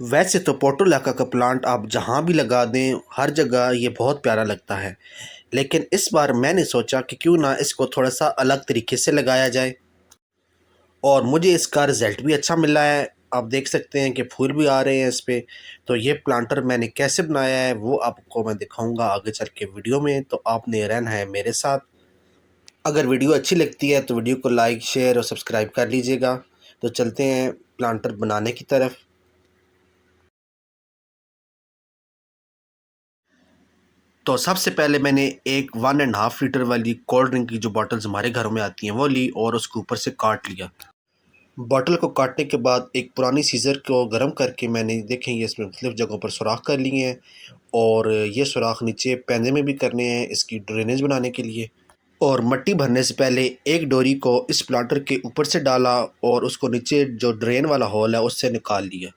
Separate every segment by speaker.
Speaker 1: वैसे तो पोर्टुलाका का प्लांट आप जहाँ भी लगा दें, हर जगह ये बहुत प्यारा लगता है। लेकिन इस बार मैंने सोचा कि क्यों ना इसको थोड़ा-सा अलग तरीके से लगाया जाए और मुझे इसका रिज़ल्ट भी अच्छा मिला है। आप देख सकते हैं कि फूल भी आ रहे हैं इस पे। तो ये प्लांटर मैंने कैसे बनाया है, वो आपको मैं दिखाऊँगा आगे चल के वीडियो में, तो आपने रहना है मेरे साथ। अगर वीडियो अच्छी लगती है तो वीडियो को लाइक, शेयर और सब्सक्राइब कर लीजिएगा। तो चलते हैं प्लांटर बनाने की तरफ। तो सबसे पहले मैंने एक 1 एंड हाफ लीटर वाली कोल्ड ड्रिंक की जो बॉटल्स हमारे घरों में आती हैं वो ली और उसको ऊपर से काट लिया। बॉटल को काटने के बाद एक पुरानी सीज़र को गर्म करके मैंने देखें ये इसमें मुख्तलिफ़ जगहों पर सुराख कर लिए हैं और ये सुराख नीचे पैंदे में भी करने हैं इसकी ड्रेनेज बनाने के लिए। और मिट्टी भरने से पहले एक डोरी को इस प्लांटर के ऊपर से डाला और उसको नीचे जो ड्रेन वाला होल है उससे निकाल लिया।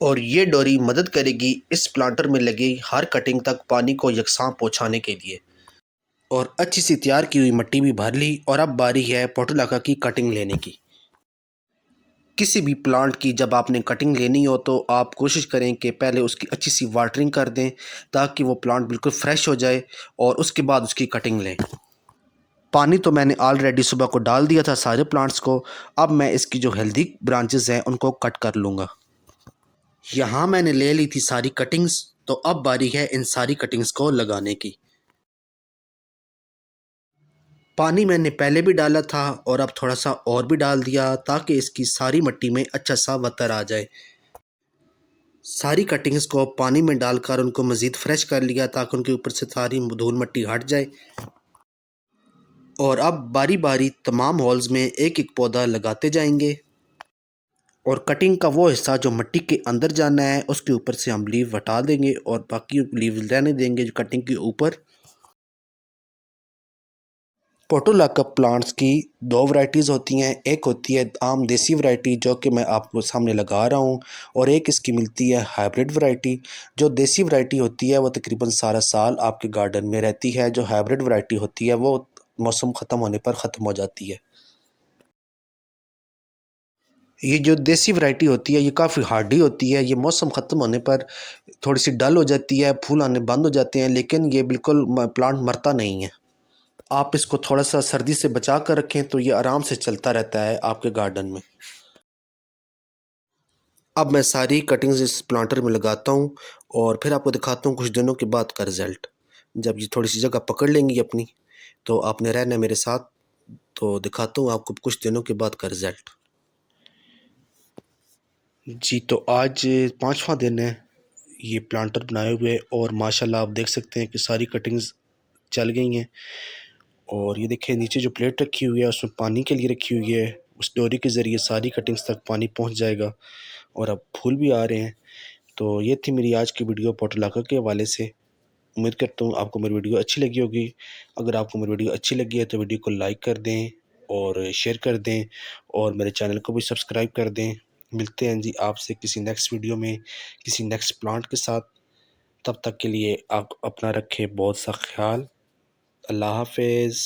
Speaker 1: और ये डोरी मदद करेगी इस प्लांटर में लगी हर कटिंग तक पानी को यकसां पहुंचाने के लिए। और अच्छी सी तैयार की हुई मिट्टी भी भर ली और अब बारी है पोर्टुलाका की कटिंग लेने की। किसी भी प्लांट की जब आपने कटिंग लेनी हो तो आप कोशिश करें कि पहले उसकी अच्छी सी वाटरिंग कर दें ताकि वो प्लांट बिल्कुल फ्रेश हो जाए और उसके बाद उसकी कटिंग लें। पानी तो मैंने ऑलरेडी सुबह को डाल दिया था सारे प्लांट्स को। अब मैं इसकी जो हेल्दी ब्रांचेस हैं उनको कट कर लूँगा। यहाँ मैंने ले ली थी सारी कटिंग्स, तो अब बारी है इन सारी कटिंग्स को लगाने की। पानी मैंने पहले भी डाला था और अब थोड़ा सा और भी डाल दिया ताकि इसकी सारी मिट्टी में अच्छा सा वतर आ जाए। सारी कटिंग्स को पानी में डालकर उनको मज़ीद फ्रेश कर लिया ताकि उनके ऊपर से सारी धूल मिट्टी हट जाए। और अब बारी बारी तमाम होल्स में एक एक पौधा लगाते जाएंगे और कटिंग का वो हिस्सा जो मिट्टी के अंदर जाना है उसके ऊपर से हम लीव हटा देंगे और बाकी लीव रहने देंगे जो कटिंग के ऊपर। पोर्टुलाका प्लांट्स की दो वैरायटीज़ होती हैं, एक होती है आम देसी वैरायटी जो कि मैं आपको सामने लगा रहा हूँ और एक इसकी मिलती है हाइब्रिड वैरायटी। जो देसी वैरायटी होती है वो तकरीबन सारा साल आपके गार्डन में रहती है, जो हाइब्रिड वैरायटी होती है वो मौसम ख़त्म होने पर ख़त्म हो जाती है। ये जो देसी वैरायटी होती है ये काफ़ी हार्डी होती है, ये मौसम ख़त्म होने पर थोड़ी सी डल हो जाती है, फूल आने बंद हो जाते हैं, लेकिन ये बिल्कुल प्लांट मरता नहीं है। आप इसको थोड़ा-सा सर्दी से बचा कर रखें तो ये आराम से चलता रहता है आपके गार्डन में। अब मैं सारी कटिंग्स इस प्लांटर में लगाता हूँ और फिर आपको दिखाता हूँ कुछ दिनों के बाद का रिज़ल्ट। जब ये थोड़ी-सी जगह पकड़ लेंगी अपनी, तो आपने रहना है मेरे साथ, तो दिखाता हूँ आपको कुछ दिनों के बाद का रिज़ल्ट। जी, तो आज 5वां दिन है ये प्लांटर बनाए हुए और माशाल्लाह आप देख सकते हैं कि सारी कटिंग्स चल गई हैं। और ये देखिए नीचे जो प्लेट रखी हुई है उसमें पानी के लिए रखी हुई है, उस डोरी के ज़रिए सारी कटिंग्स तक पानी पहुंच जाएगा और अब फूल भी आ रहे हैं। तो ये थी मेरी आज की वीडियो पोर्टुलाका के हवाले से। उम्मीद करता हूँ आपको मेरी वीडियो अच्छी लगी होगी। अगर आपको मेरी वीडियो अच्छी लगी है तो वीडियो को लाइक कर दें और शेयर कर दें और मेरे चैनल को भी सब्सक्राइब कर दें। मिलते हैं जी आपसे किसी नेक्स्ट वीडियो में, किसी नेक्स्ट प्लांट के साथ। तब तक के लिए आप अपना रखें बहुत सा ख्याल। अल्लाह हाफ़िज़।